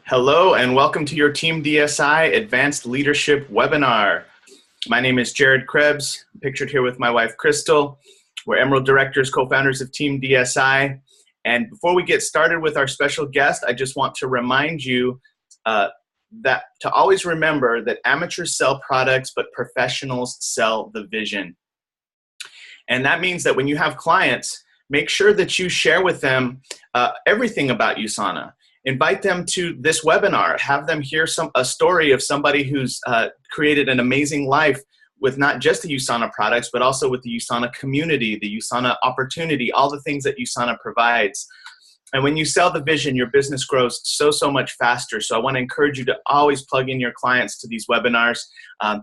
Hello and welcome to your Team DSI Advanced Leadership webinar. My name is Jared Krebs, pictured here with my wife Crystal. We're Emerald Directors, co-founders of Team DSI. And before we get started with our special guest, I just want to remind you that to always remember that amateurs sell products, but professionals sell the vision. And that means that when you have clients, make sure that you share with them everything about USANA. Invite them to this webinar. Have them hear a story of somebody who's created an amazing life with not just the USANA products, but also with the USANA community, the USANA opportunity, all the things that USANA provides. And when you sell the vision, your business grows so much faster. So I want to encourage you to always plug in your clients to these webinars.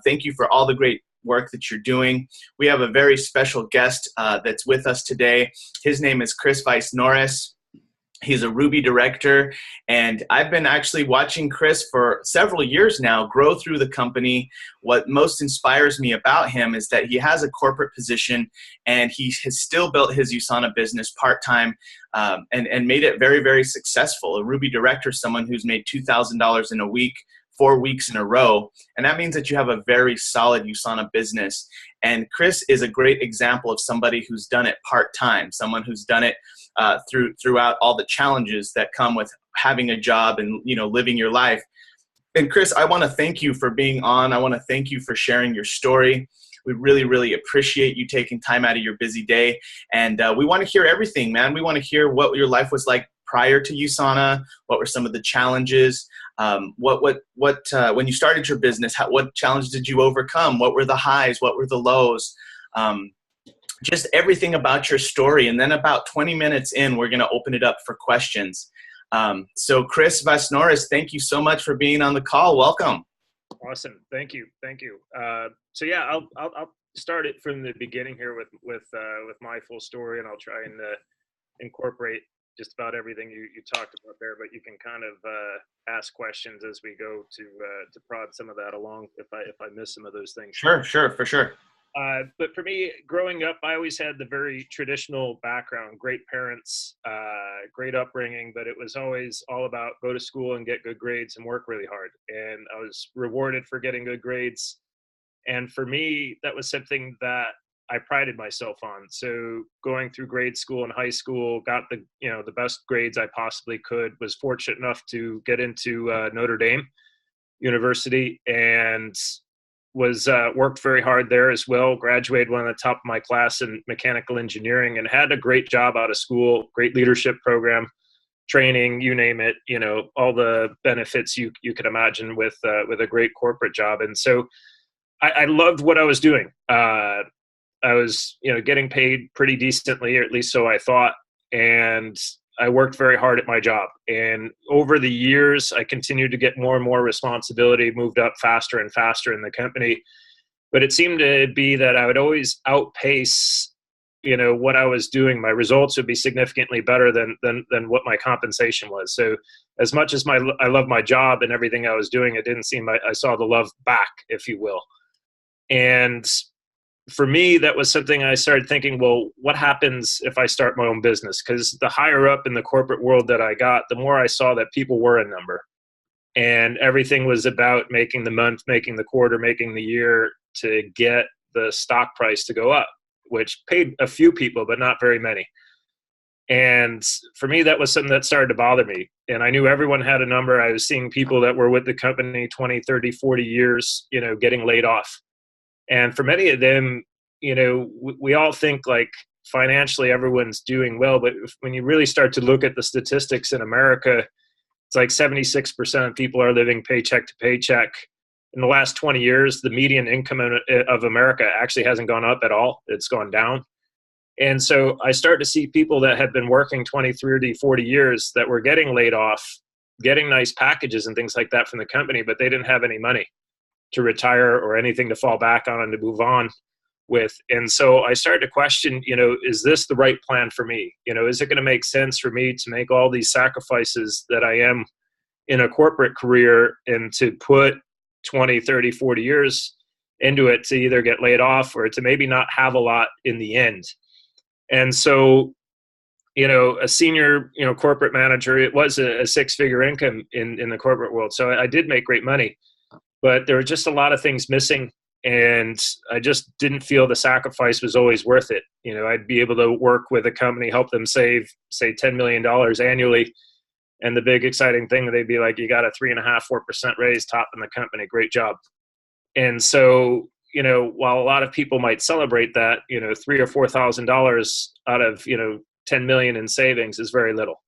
Thank you for all the great work that you're doing. We have a very special guest that's with us today. His name is Chris Vaisnoris. He's a Ruby director, and I've been actually watching Chris for several years now grow through the company. What most inspires me about him is that he has a corporate position, and he has still built his USANA business part-time and made it very successful. A Ruby director is someone who's made $2,000 in a week, 4 weeks in a row, and that means that you have a very solid USANA business. And Chris is a great example of somebody who's done it part-time, someone who's done it throughout all the challenges that come with having a job and living your life. And Chris, I want to thank you for being on. I want to thank you for sharing your story. We really appreciate you taking time out of your busy day, and we want to hear everything, man. We want to hear what your life was like prior to USANA. What were some of the challenges? When you started your business, what challenges did you overcome? What were the highs? What were the lows? Just everything about your story. And then about 20 minutes in, we're going to open it up for questions. So Chris Vaisnoris, thank you so much for being on the call. Welcome. Awesome. Thank you. So yeah, I'll start it from the beginning here with my full story, and I'll try and incorporate just about everything you talked about there, but you can kind of ask questions as we go to prod some of that along if I miss some of those things. Sure, for sure. But for me, growing up, I always had the very traditional background, great parents, great upbringing, but it was always all about go to school and get good grades and work really hard. And I was rewarded for getting good grades. And for me, that was something that I prided myself on. So going through grade school and high school, got the best grades I possibly could, was fortunate enough to get into Notre Dame University, and was worked very hard there as well. Graduated one of the top of my class in mechanical engineering, and had a great job out of school, great leadership program, training, you name it, all the benefits you could imagine with a great corporate job. And so I loved what I was doing. I was, getting paid pretty decently, or at least so I thought. And I worked very hard at my job. And over the years, I continued to get more and more responsibility, moved up faster and faster in the company. But it seemed to be that I would always outpace, what I was doing. My results would be significantly better than what my compensation was. So as much as I love my job and everything I was doing, it didn't seem I saw the love back, if you will. And for me, that was something I started thinking, well, what happens if I start my own business? Because the higher up in the corporate world that I got, the more I saw that people were a number. And everything was about making the month, making the quarter, making the year to get the stock price to go up, which paid a few people, but not very many. And for me, that was something that started to bother me. And I knew everyone had a number. I was seeing people that were with the company 20, 30, 40 years, getting laid off. And for many of them, we all think like financially everyone's doing well, but when you really start to look at the statistics in America, it's like 76% of people are living paycheck to paycheck. In the last 20 years, the median income of America actually hasn't gone up at all. It's gone down. And so I started to see people that had been working 20, 30, 40 years that were getting laid off, getting nice packages and things like that from the company, but they didn't have any money to retire or anything to fall back on and to move on with. And so I started to question, is this the right plan for me? Is it going to make sense for me to make all these sacrifices that I am in a corporate career and to put 20, 30, 40 years into it to either get laid off or to maybe not have a lot in the end? And so a senior, corporate manager. It was a six-figure income in the corporate world. So I did make great money, but there were just a lot of things missing. And I just didn't feel the sacrifice was always worth it. I'd be able to work with a company, help them save, say, $10 million annually. And the big exciting thing, they'd be like, you got a 3.5–4% raise, top in the company, great job. And so, while a lot of people might celebrate that, $3,000 or $4,000 out of, 10 million in savings is very little.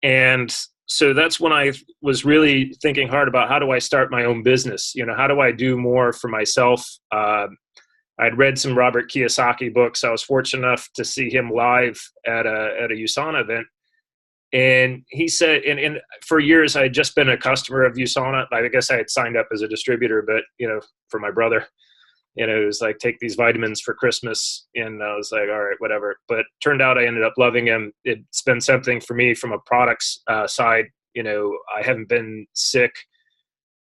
And so that's when I was really thinking hard about, how do I start my own business? How do I do more for myself? I'd read some Robert Kiyosaki books. I was fortunate enough to see him live at a USANA event. And he said, and for years, I had just been a customer of USANA. I guess I had signed up as a distributor, but, for my brother, it was like, take these vitamins for Christmas. And I was like, all right, whatever. But turned out I ended up loving him. It's been something for me from a products side. I haven't been sick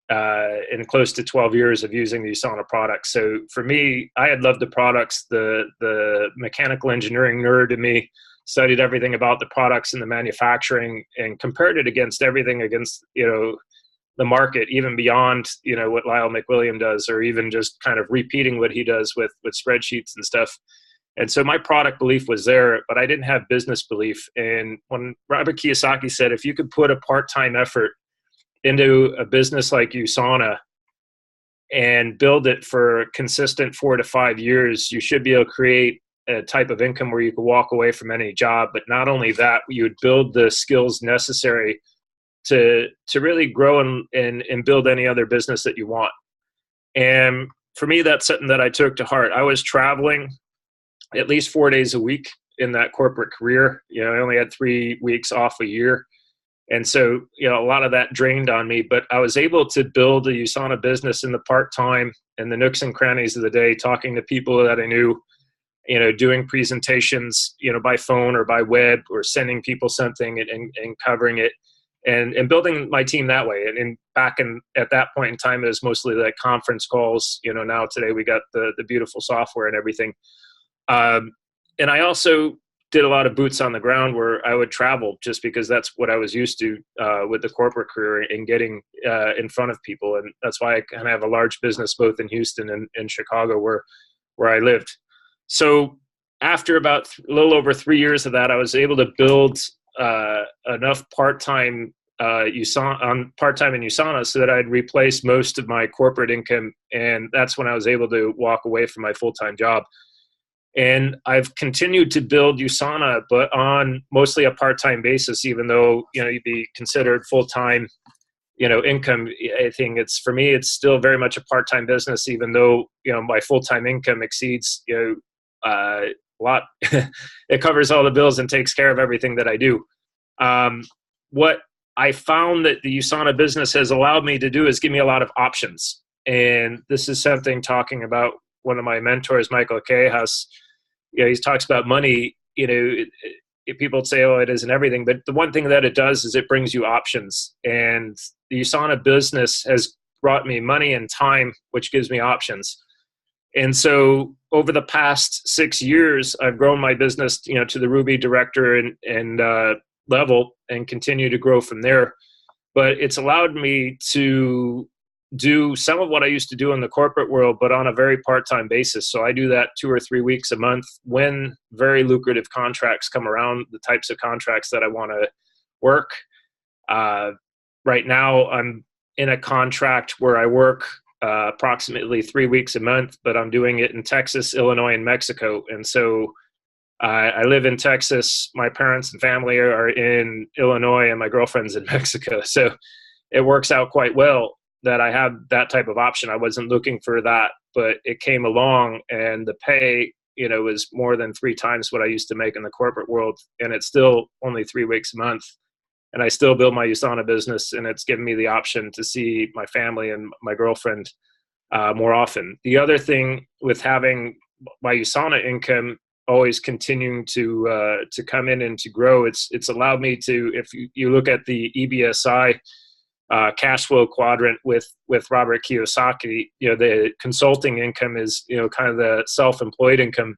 in close to 12 years of using the USANA products. So for me, I had loved the products. The mechanical engineering nerd in me studied everything about the products and the manufacturing and compared it against everything against, the market, even beyond, what Lyle McWilliam does, or even just kind of repeating what he does with spreadsheets and stuff. And so my product belief was there, but I didn't have business belief. And when Robert Kiyosaki said, if you could put a part-time effort into a business like USANA and build it for consistent 4 to 5 years, you should be able to create a type of income where you could walk away from any job. But not only that, you would build the skills necessary to really grow and build any other business that you want. And for me, that's something that I took to heart. I was traveling at least 4 days a week in that corporate career. I only had 3 weeks off a year. And so, a lot of that drained on me, but I was able to build a USANA business in the part-time and the nooks and crannies of the day, talking to people that I knew, doing presentations, by phone or by web, or sending people something and covering it. And building my team that way. And at that point in time, it was mostly like conference calls. Now today we got the beautiful software and everything. And I also did a lot of boots on the ground where I would travel just because that's what I was used to with the corporate career and getting in front of people. And that's why I kind of have a large business both in Houston and Chicago where I lived. So after about a little over 3 years of that, I was able to build enough part-time in USANA so that I'd replace most of my corporate income. And that's when I was able to walk away from my full-time job. And I've continued to build USANA, but on mostly a part-time basis, even though, you'd be considered full-time, income. I think for me, it's still very much a part-time business, even though, my full-time income exceeds, a lot. It covers all the bills and takes care of everything that I do. What I found that the USANA business has allowed me to do is give me a lot of options. And this is something talking about one of my mentors, Michael Kehas. He talks about money. People say, oh, it isn't everything. But the one thing that it does is it brings you options. And the USANA business has brought me money and time, which gives me options. And so over the past 6 years, I've grown my business, to the Ruby director and level and continue to grow from there. But it's allowed me to do some of what I used to do in the corporate world, but on a very part-time basis. So I do that 2 or 3 weeks a month when very lucrative contracts come around, the types of contracts that I want to work. Right now, I'm in a contract where I work approximately 3 weeks a month, but I'm doing it in Texas, Illinois, and Mexico. And so I live in Texas. My parents and family are in Illinois, and my girlfriend's in Mexico. So it works out quite well that I have that type of option. I wasn't looking for that, but it came along, and the pay, was more than 3 times what I used to make in the corporate world. And it's still only 3 weeks a month. And I still build my USANA business, and it's given me the option to see my family and my girlfriend more often. The other thing with having my USANA income always continuing to come in and to grow, it's allowed me to, if you look at the EBSI cash flow quadrant with Robert Kiyosaki, the consulting income is, kind of the self-employed income.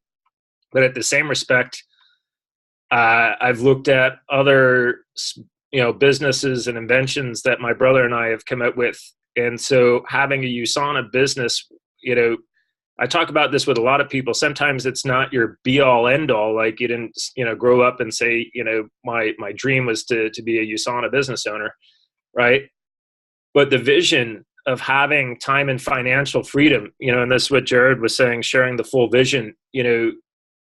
But at the same respect, I've looked at other, businesses and inventions that my brother and I have come up with. And so having a USANA business, I talk about this with a lot of people. Sometimes it's not your be all end all. Like you didn't, grow up and say, my dream was to be a USANA business owner, right? But the vision of having time and financial freedom, and that's what Jared was saying, sharing the full vision,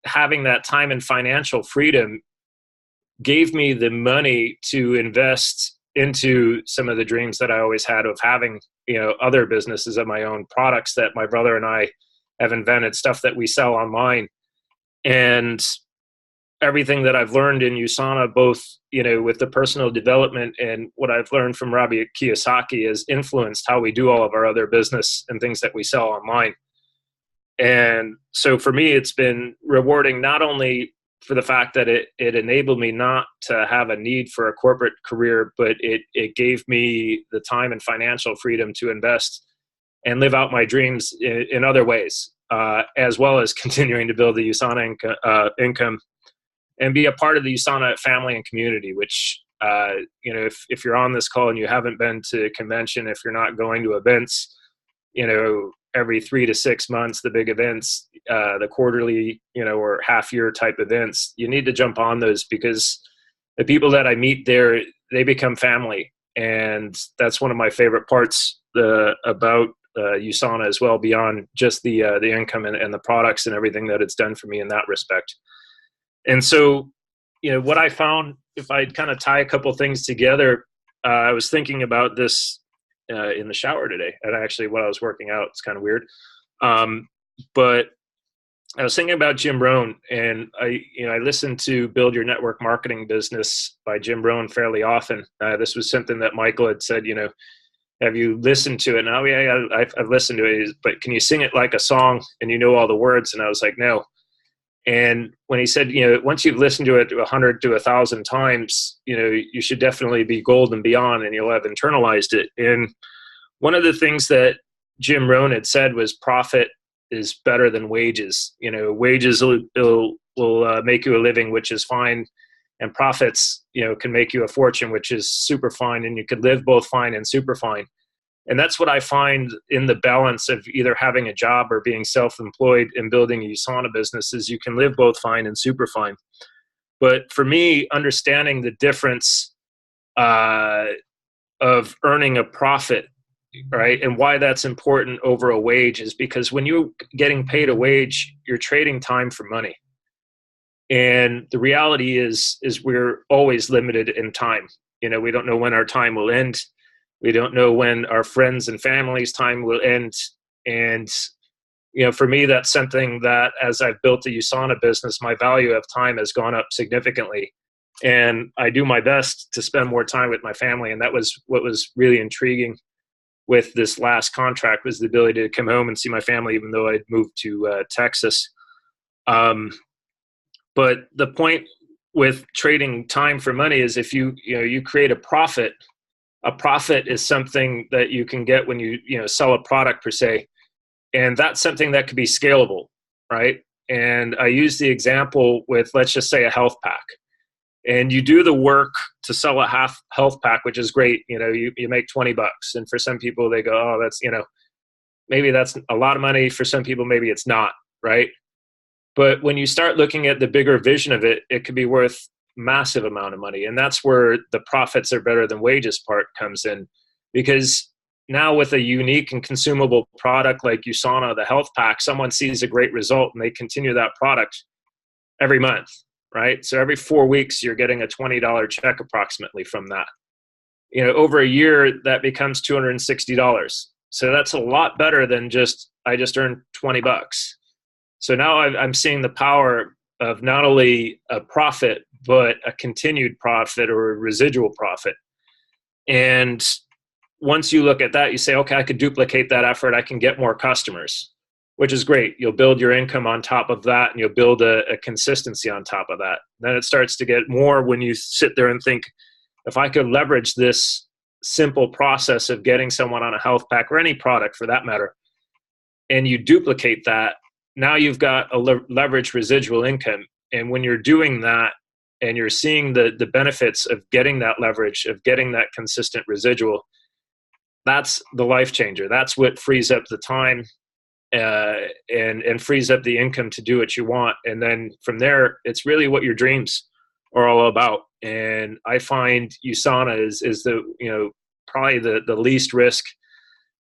having that time and financial freedom gave me the money to invest into some of the dreams that I always had of having, other businesses of my own, products that my brother and I have invented, stuff that we sell online. And everything that I've learned in USANA, both, with the personal development and what I've learned from Robert Kiyosaki, has influenced how we do all of our other business and things that we sell online. And so for me, it's been rewarding, not only for the fact that it enabled me not to have a need for a corporate career, but it gave me the time and financial freedom to invest and live out my dreams in other ways, as well as continuing to build the USANA income and be a part of the USANA family and community, which, if you're on this call and you haven't been to convention, if you're not going to events, every 3 to 6 months, the big events, the quarterly, or half year type events, you need to jump on those, because the people that I meet there, they become family. And that's one of my favorite parts about USANA as well, beyond just the income and the products and everything that it's done for me in that respect. And so, what I found, if I kind of tie a couple things together, I was thinking about this in the shower today, and actually while I was working out. It's kind of weird. But I was thinking about Jim Rohn, and I listened to Build Your Network Marketing Business by Jim Rohn fairly often. This was something that Michael had said, have you listened to it? And yeah, I've listened to it, but can you sing it like a song and all the words? And I was like, no. And when he said, once you've listened to it 100 to 1,000 times, you should definitely be gold and beyond, and you'll have internalized it. And one of the things that Jim Rohn had said was profit is better than wages. Wages will make you a living, which is fine. And profits, can make you a fortune, which is super fine. And you could live both fine and super fine. And that's what I find in the balance of either having a job or being self-employed and building a USANA business, is you can live both fine and super fine. But for me, understanding the difference of earning a profit, right, and why that's important over a wage, is because when you're getting paid a wage, you're trading time for money. And the reality is we're always limited in time. We don't know when our time will end. We don't know when our friends and family's time will end. And, for me, that's something that, as I've built a USANA business, my value of time has gone up significantly. And I do my best to spend more time with my family. And that was what was really intriguing with this last contract, was the ability to come home and see my family, even though I'd moved to Texas. But the point with trading time for money is, if you create a profit is something that you can get when you sell a product per se. And that's something that could be scalable, right? And I use the example with, let's just say, a health pack. And you do the work to sell a health pack, which is great. You make $20. And for some people, they go, oh, that's, maybe that's a lot of money. For some people, maybe it's not, right? But when you start looking at the bigger vision of it, it could be worth massive amount of money. And that's where the profits are better than wages part comes in. Because now, with a unique and consumable product like USANA, the health pack, someone sees a great result and they continue that product every month, right? So every 4 weeks, you're getting a $20 check approximately from that. Over a year, that becomes $260. So that's a lot better than I just earned $20. So now I'm seeing the power of not only a profit, but a continued profit or a residual profit. And once you look at that, you say, okay, I could duplicate that effort. I can get more customers, which is great. You'll build your income on top of that, and you'll build a consistency on top of that. Then it starts to get more when you sit there and think, if I could leverage this simple process of getting someone on a health pack, or any product for that matter, and you duplicate that, now you've got a leveraged residual income. And when you're doing that, and you're seeing the benefits of getting that leverage, of getting that consistent residual, that's the life changer. That's what frees up the time and frees up the income to do what you want. And then from there, it's really what your dreams are all about. And I find USANA is the, probably the least risk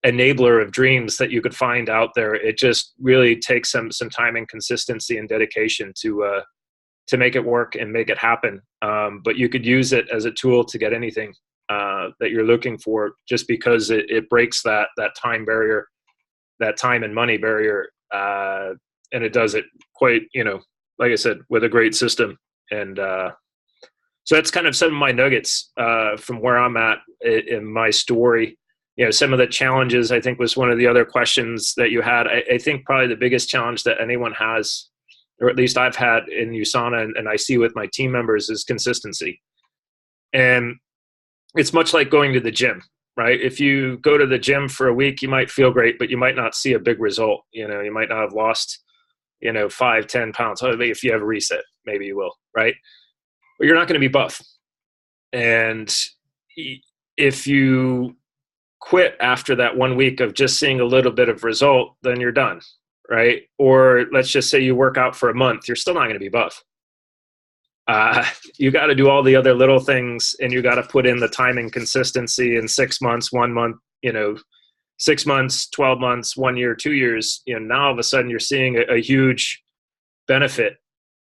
enabler of dreams that you could find out there. It just really takes some time and consistency and dedication to make it work and make it happen. But you could use it as a tool to get anything that you're looking for, just because it breaks that time barrier, that time and money barrier. And it does it quite, like I said, with a great system. And so that's kind of some of my nuggets from where I'm at in my story. Some of the challenges, I think, was one of the other questions that you had. I think probably the biggest challenge that anyone has, or at least I've had in USANA and I see with my team members, is consistency. And it's much like going to the gym, right? If you go to the gym for a week, you might feel great, but you might not see a big result. You might not have lost, 5-10 pounds. If you have a reset, maybe you will, right? But you're not going to be buff. And if you quit after that 1 week of just seeing a little bit of result, then you're done, right? Or let's just say you work out for a month, you're still not going to be buff. You got to do all the other little things, and you got to put in the time and consistency in 6 months, 1 month, 6 months, 12 months, 1 year, 2 years. Now all of a sudden you're seeing a huge benefit.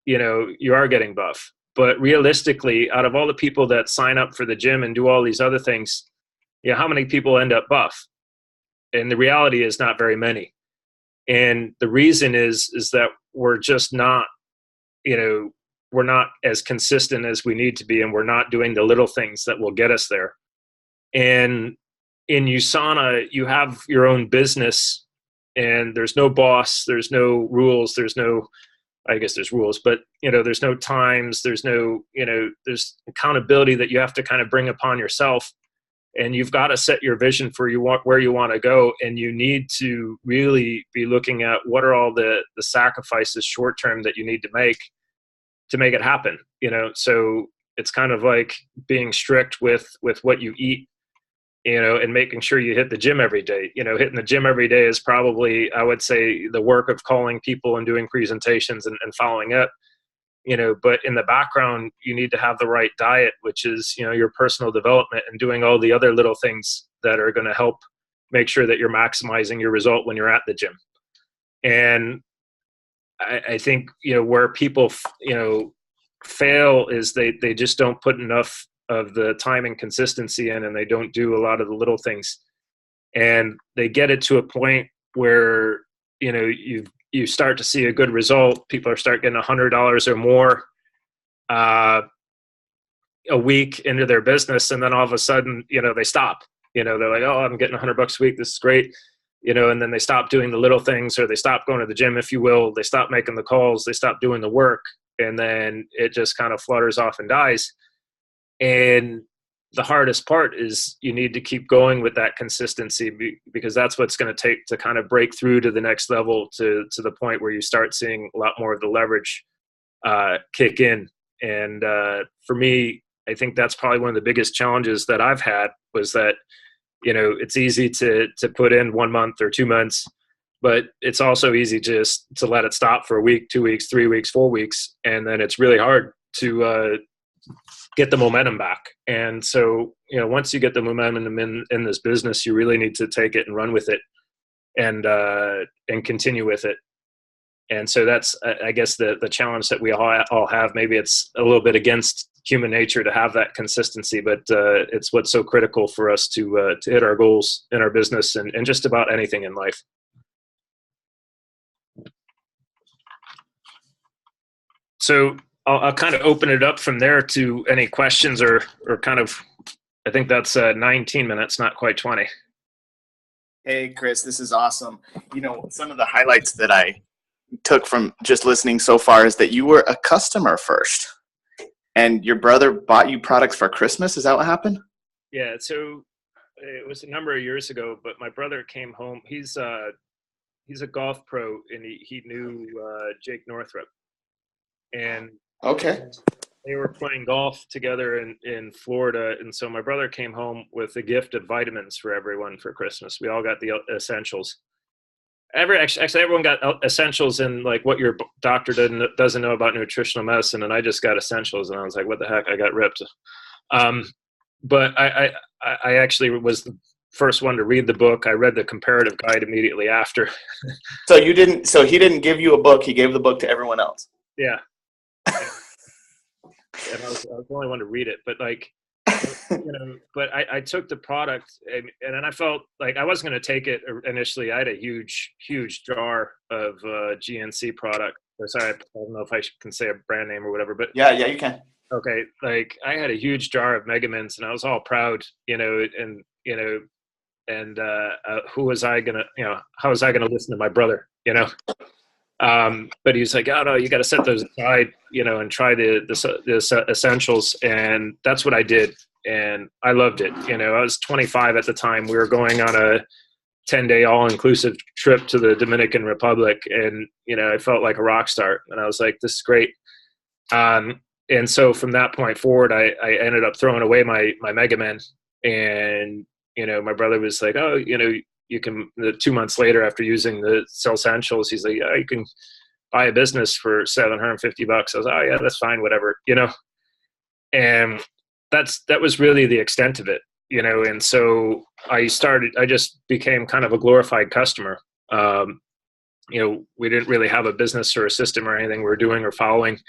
You are getting buff. But realistically, out of all the people that sign up for the gym and do all these other things, how many people end up buff? And the reality is not very many. And the reason is that we're just not, we're not as consistent as we need to be, and we're not doing the little things that will get us there. And in USANA, you have your own business, and there's no boss, there's no rules, I guess there's rules, but there's no times, there's no, there's accountability that you have to kind of bring upon yourself. And you've got to set your vision for where you want to go. And you need to really be looking at what are all the sacrifices short term that you need to make it happen. So it's kind of like being strict with what you eat, and making sure you hit the gym every day. Hitting the gym every day is probably, I would say, the work of calling people and doing presentations and following up. But in the background, you need to have the right diet, which is, your personal development and doing all the other little things that are going to help make sure that you're maximizing your result when you're at the gym. And I think, where people, fail is they just don't put enough of the time and consistency in, and they don't do a lot of the little things. And they get it to a point where, you start to see a good result. People start getting $100 or more a week into their business. And then all of a sudden, they stop, they're like, oh, I'm getting $100 a week. This is great. And then they stop doing the little things, or they stop going to the gym, if you will. They stop making the calls. They stop doing the work. And then it just kind of flutters off and dies. And the hardest part is you need to keep going with that consistency, because that's what's going to take to kind of break through to the next level, to the point where you start seeing a lot more of the leverage kick in. And for me, I think that's probably one of the biggest challenges that I've had, was that, it's easy to put in 1 month or 2 months, but it's also easy just to let it stop for a week, 2 weeks, 3 weeks, 4 weeks. And then it's really hard to get the momentum back. And so, once you get the momentum in this business, you really need to take it and run with it and continue with it. And so that's, I guess, the challenge that we all have. Maybe it's a little bit against human nature to have that consistency, but it's what's so critical for us to hit our goals in our business and just about anything in life. So I'll kind of open it up from there to any questions or kind of, I think that's 19 minutes, not quite 20. Hey, Chris, this is awesome. Some of the highlights that I took from just listening so far is that you were a customer first, and your brother bought you products for Christmas. Is that what happened? Yeah. So it was a number of years ago, but my brother came home. He's a golf pro, and he knew Jake Northrup. And okay, they were playing golf together in Florida. And so my brother came home with a gift of vitamins for everyone for Christmas. We all got the essentials. Actually, everyone got essentials in like what your doctor doesn't know about nutritional medicine. And I just got essentials. And I was like, what the heck? I got ripped. But I actually was the first one to read the book. I read the comparative guide immediately after. So he didn't give you a book. He gave the book to everyone else. Yeah. And I was the only one to read it, but like, but I took the product and then I felt like I wasn't going to take it initially. I had a huge jar of GNC product. Sorry, I don't know if I can say a brand name or whatever, but yeah, you can. Okay. Like I had a huge jar of Megamints and I was all proud, and who was I going to, how was I going to listen to my brother, but he's like, oh no, you got to set those aside, and try the essentials. And that's what I did. And I loved it. I was 25 at the time. We were going on a 10-day all-inclusive trip to the Dominican Republic. And, I felt like a rock star. And I was like, this is great. And so from that point forward, I ended up throwing away my Mega Men. And, my brother was like, oh, you can, 2 months later after using the essentials, he's like, you can buy a business for $750. I was like, oh yeah, that's fine, whatever, and that was really the extent of it, and so I just became kind of a glorified customer. We didn't really have a business or a system or anything we were doing or following.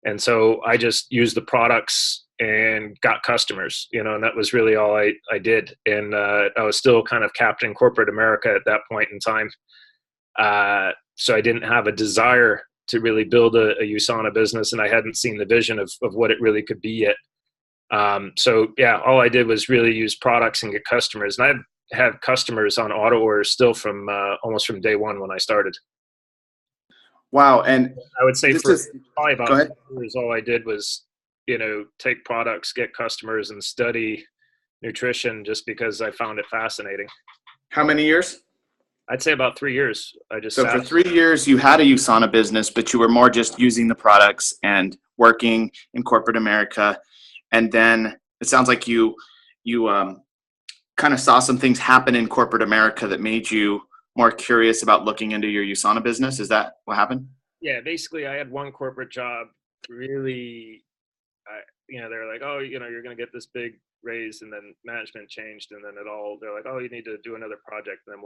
And so I just used the products and got customers, and that was really all I did. And I was still kind of captain corporate America at that point in time. So I didn't have a desire to really build a USANA business, and I hadn't seen the vision of what it really could be yet. So yeah, all I did was really use products and get customers. And I have customers on auto orders still from almost from day one when I started. Wow. And I would say probably about 2 years, all I did was, take products, get customers, and study nutrition just because I found it fascinating. How many years? I'd say about 3 years. So for 3 years, you had a USANA business, but you were more just using the products and working in corporate America. And then it sounds like you kind of saw some things happen in corporate America that made you more curious about looking into your USANA business. Is that what happened? Yeah, basically I had one corporate job. Really, they're like, oh, you're going to get this big raise, and then management changed, and then they're like, oh, you need to do another project, and then I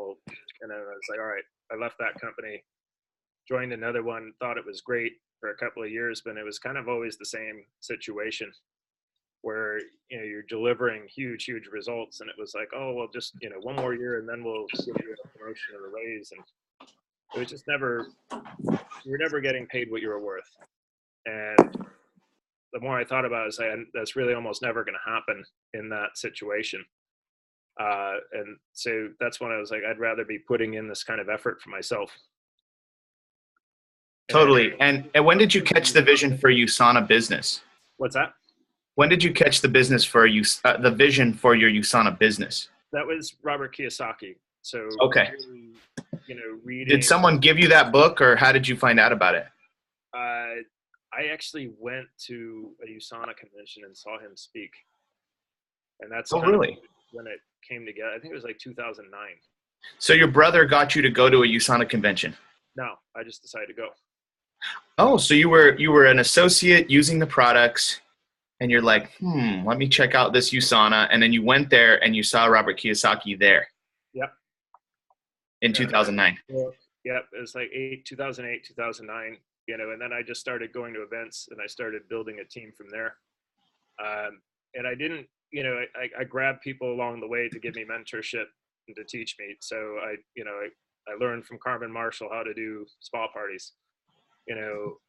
was like, all right. I left that company, joined another one, thought it was great for a couple of years, but it was kind of always the same situation where, you're delivering huge results, and it was like, oh, well, just, one more year and then we'll give you a promotion or a raise. And it was just you were never getting paid what you were worth. And the more I thought about it, that's really almost never going to happen in that situation. And so that's when I was like, I'd rather be putting in this kind of effort for myself. Totally. And when did you catch the vision for USANA business? What's that? When did you catch the vision for your USANA business? That was Robert Kiyosaki. So okay. Reading. Did someone give you that book, or how did you find out about it? I actually went to a USANA convention and saw him speak, and that's really when it came together. I think it was like 2009. So your brother got you to go to a USANA convention? No, I just decided to go. Oh, so you were an associate using the products, and you're like, let me check out this USANA, and then you went there and you saw Robert Kiyosaki there. Yep. In 2009. Yep, it was like 2008, 2009. And then I just started going to events, and I started building a team from there. And I didn't, I grabbed people along the way to give me mentorship and to teach me. So I learned from Carmen Marshall how to do spa parties. Learned,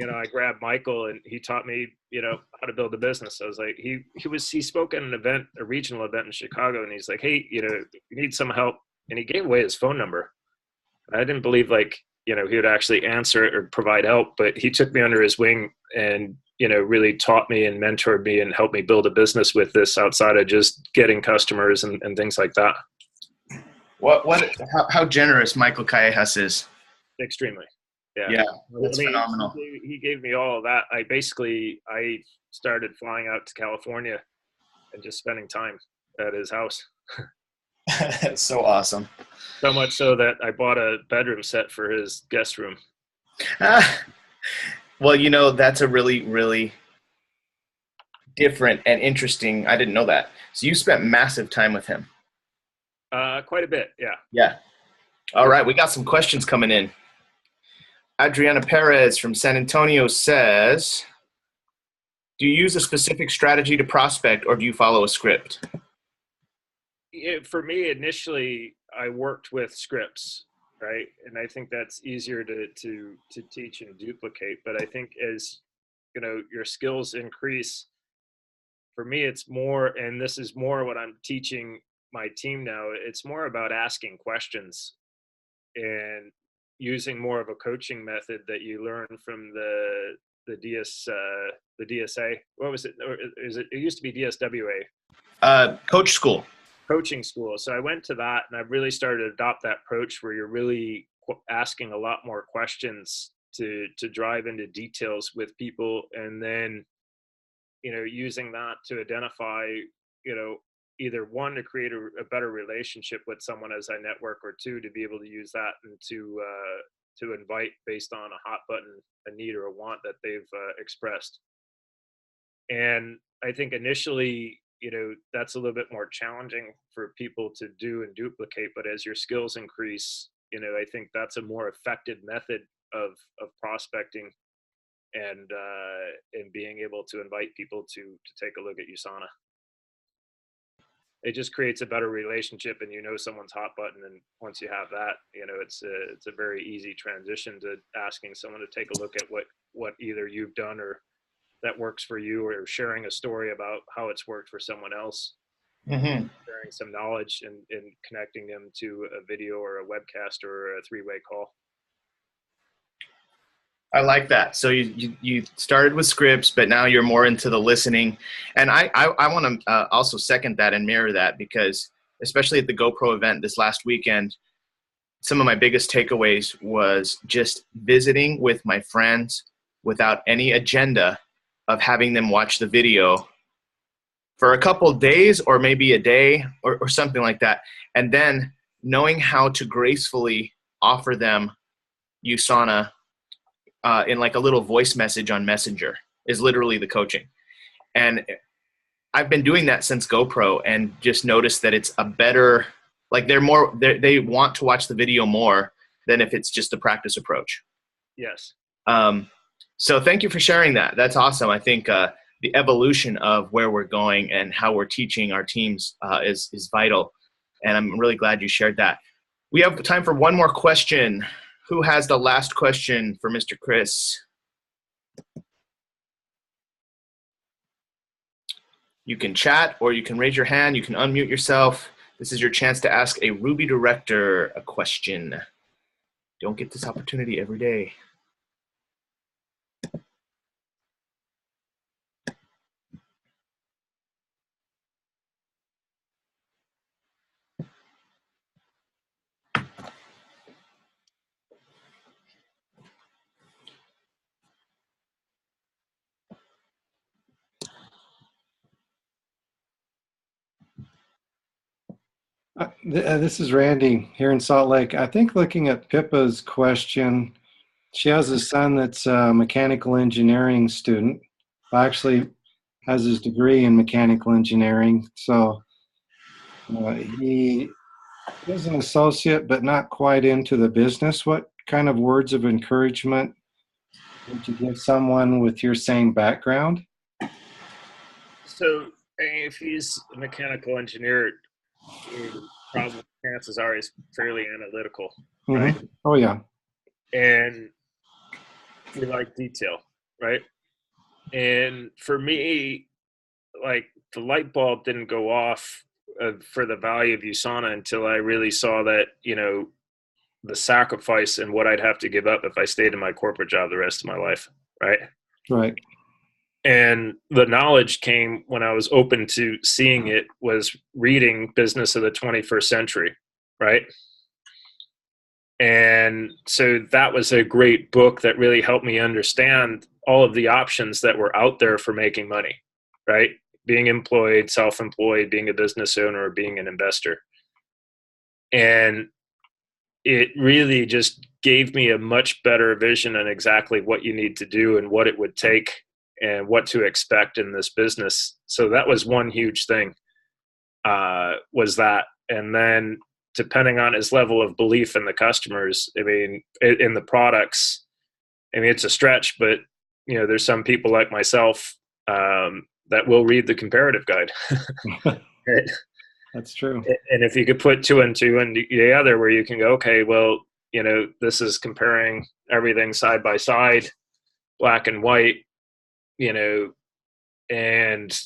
I grabbed Michael, and he taught me, how to build a business. I was like, he spoke at an event, a regional event in Chicago, and he's like, hey, you need some help. And he gave away his phone number. I didn't believe he would actually answer it or provide help, but he took me under his wing and, really taught me and mentored me and helped me build a business with this outside of just getting customers and things like that. How generous Michael Callejas is. Extremely. Yeah. Yeah, Well, I that's mean, phenomenal. he gave me all of that. I started flying out to California and just spending time at his house. That's so awesome. So much so that I bought a bedroom set for his guest room. Ah, well, that's a really, really different and interesting. I didn't know that. So you spent massive time with him. Quite a bit, yeah. Yeah. All right, we got some questions coming in. Adriana Perez from San Antonio says, do you use a specific strategy to prospect or do you follow a script? For me, initially, I worked with scripts, right? And I think that's easier to teach and duplicate. But I think as your skills increase, for me, it's more, and this is more what I'm teaching my team now. It's more about asking questions and using more of a coaching method that you learn from the DSA. What was it? Or is it? It used to be DSWA. Coach school. Coaching school. So I went to that, and I've really started to adopt that approach where you're really asking a lot more questions to drive into details with people, and then using that to identify either one, to create a better relationship with someone as I network, or two, to be able to use that and to invite based on a hot button, a need or a want that they've expressed. And I think initially, that's a little bit more challenging for people to do and duplicate. But as your skills increase, I think that's a more effective method of prospecting and being able to invite people to take a look at USANA. It just creates a better relationship, and someone's hot button. And once you have that, it's a very easy transition to asking someone to take a look at what either you've done or that works for you, or sharing a story about how it's worked for someone else. Mm-hmm. Sharing some knowledge and connecting them to a video or a webcast or a three-way call. I like that. So you started with scripts, but now you're more into the listening. And I want to also second that and mirror that, because especially at the GoPro event this last weekend, some of my biggest takeaways was just visiting with my friends without any agenda of having them watch the video for a couple of days or maybe a day or something like that. And then knowing how to gracefully offer them USANA in like a little voice message on Messenger is literally the coaching. And I've been doing that since GoPro, and just noticed that it's a better, like they want to watch the video more than if it's just a practice approach. Yes. So thank you for sharing that. That's awesome. I think the evolution of where we're going and how we're teaching our teams is vital. And I'm really glad you shared that. We have time for one more question. Who has the last question for Mr. Chris? You can chat, or you can raise your hand. You can unmute yourself. This is your chance to ask a Ruby director a question. Don't get this opportunity every day. This is Randy here in Salt Lake. I think looking at Pippa's question, she has a son that's a mechanical engineering student. Actually has his degree in mechanical engineering. So he is an associate, but not quite into the business. What kind of words of encouragement would you give someone with your same background? So if he's a mechanical engineer, probably chances are he's fairly analytical, right? Mm-hmm. Oh, yeah. And we like detail, right? And for me, like, the light bulb didn't go off for the value of USANA until I really saw that, the sacrifice and what I'd have to give up if I stayed in my corporate job the rest of my life, right? Right. And the knowledge came when I was open to seeing it, was reading Business of the 21st Century, right? And so that was a great book that really helped me understand all of the options that were out there for making money, right? Being employed, self-employed, being a business owner, or being an investor. And it really just gave me a much better vision on exactly what you need to do and what it would take and what to expect in this business. So that was one huge thing, was that. And then depending on his level of belief in the customers, I mean, in the products, I mean, it's a stretch, but you know, there's some people like myself that will read the comparative guide. That's true. And if you could put two and two and the other, where you can go, okay, well, you know, this is comparing everything side by side, black and white, you know, and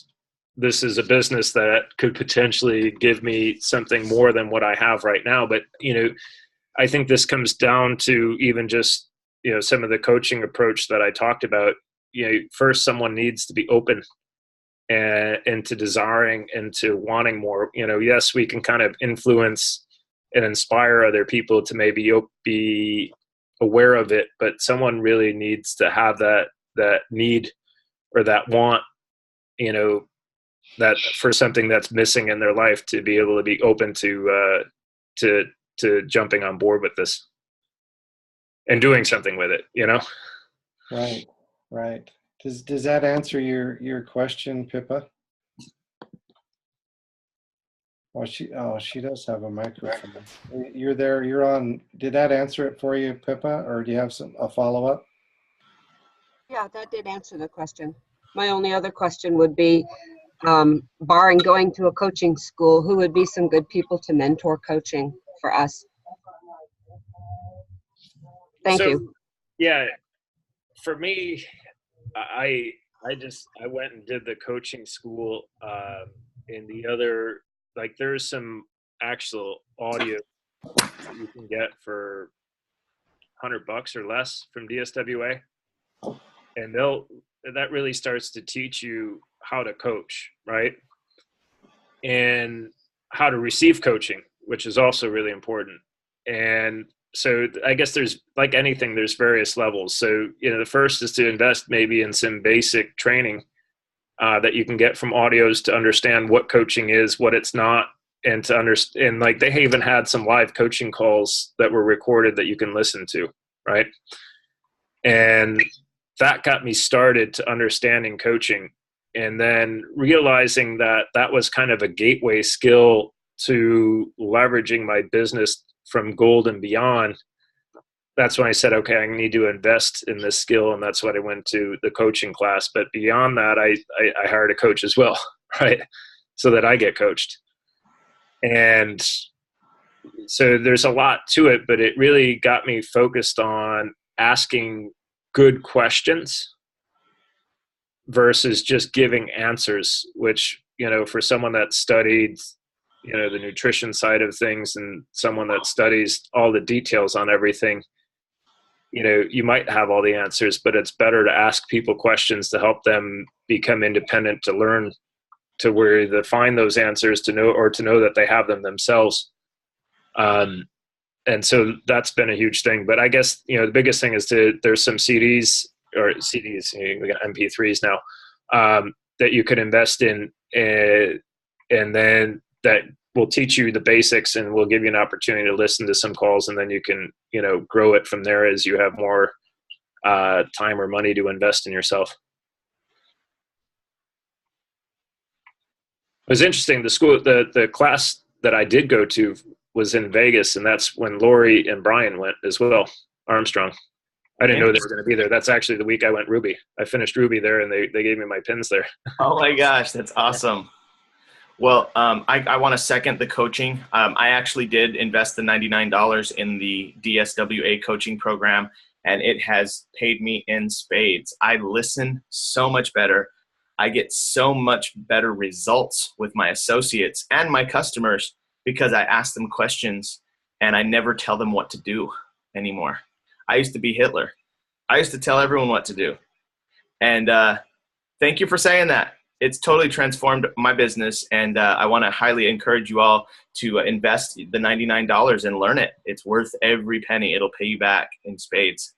this is a business that could potentially give me something more than what I have right now. But, you know, I think this comes down to even just, you know, some of the coaching approach that I talked about. You know, first someone needs to be open and to desiring and to wanting more. You know, yes, we can kind of influence and inspire other people to maybe be aware of it, but someone really needs to have that need or that want, you know, that for something that's missing in their life, to be able to be open to jumping on board with this and doing something with it, you know? Right. Does that answer your question, Pippa? Oh, she does have a microphone. You're there. You're on. Did that answer it for you, Pippa, or do you have a follow-up? Yeah, that did answer the question. My only other question would be, barring going to a coaching school, who would be some good people to mentor coaching for us? Thank you. Yeah, for me, I went and did the coaching school, and the other, like, there's some actual audio you can get for $100 or less from DSWA, and that really starts to teach you how to coach, right? And how to receive coaching, which is also really important. And so I guess there's, like anything, there's various levels. So, you know, the first is to invest maybe in some basic training that you can get from audios to understand what coaching is, what it's not, and to understand, like, they even had some live coaching calls that were recorded that you can listen to, right? And that got me started to understanding coaching, and then realizing that that was kind of a gateway skill to leveraging my business from gold and beyond. That's when I said, okay, I need to invest in this skill. And that's when I went to the coaching class. But beyond that, I hired a coach as well, right? So that I get coached. And so there's a lot to it, but it really got me focused on asking good questions versus just giving answers, which, you know, for someone that studied, you know, the nutrition side of things and someone that studies all the details on everything, you know, you might have all the answers, but it's better to ask people questions to help them become independent, to learn to where they find those answers, to know that they have them themselves. And so that's been a huge thing. But I guess, you know, the biggest thing is there's some CDs, we got MP3s now, that you could invest in, and then that will teach you the basics and will give you an opportunity to listen to some calls, and then you can, you know, grow it from there as you have more time or money to invest in yourself. It was interesting. The class that I did go to was in Vegas, and that's when Lori and Brian went as well, Armstrong. I didn't know they were going to be there. That's actually the week I went Ruby. I finished Ruby there, and they gave me my pins there. Oh my gosh, that's awesome. Well, I want to second the coaching. I actually did invest the $99 in the DSWA coaching program, and it has paid me in spades. I listen so much better. I get so much better results with my associates and my customers because I ask them questions and I never tell them what to do anymore. I used to be Hitler. I used to tell everyone what to do. And thank you for saying that. it's totally transformed my business, and I want to highly encourage you all to invest the $99 and learn it. It's worth every penny. It'll pay you back in spades.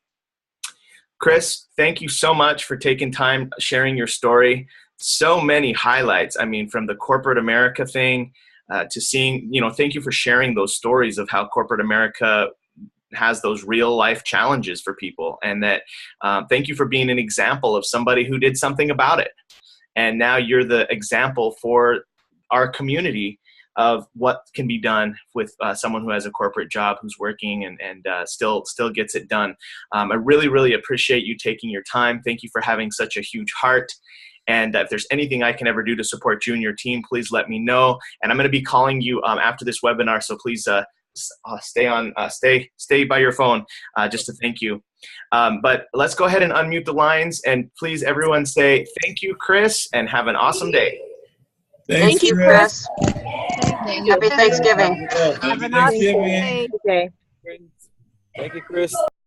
Chris, thank you so much for taking time sharing your story. So many highlights. I mean, from the corporate America thing to seeing, thank you for sharing those stories of how corporate America has those real life challenges for people. And that thank you for being an example of somebody who did something about it. And now you're the example for our community of what can be done with someone who has a corporate job, who's working and still gets it done. I really, really appreciate you taking your time. Thank you for having such a huge heart. And if there's anything I can ever do to support you and your team, please let me know. And I'm going to be calling you after this webinar, so please stay by your phone just to thank you. But let's go ahead and unmute the lines, and please everyone say thank you, Chris, and have an awesome day. Thank you, Chris. Happy Thanksgiving. Happy Thanksgiving. Okay. Thank you, Chris.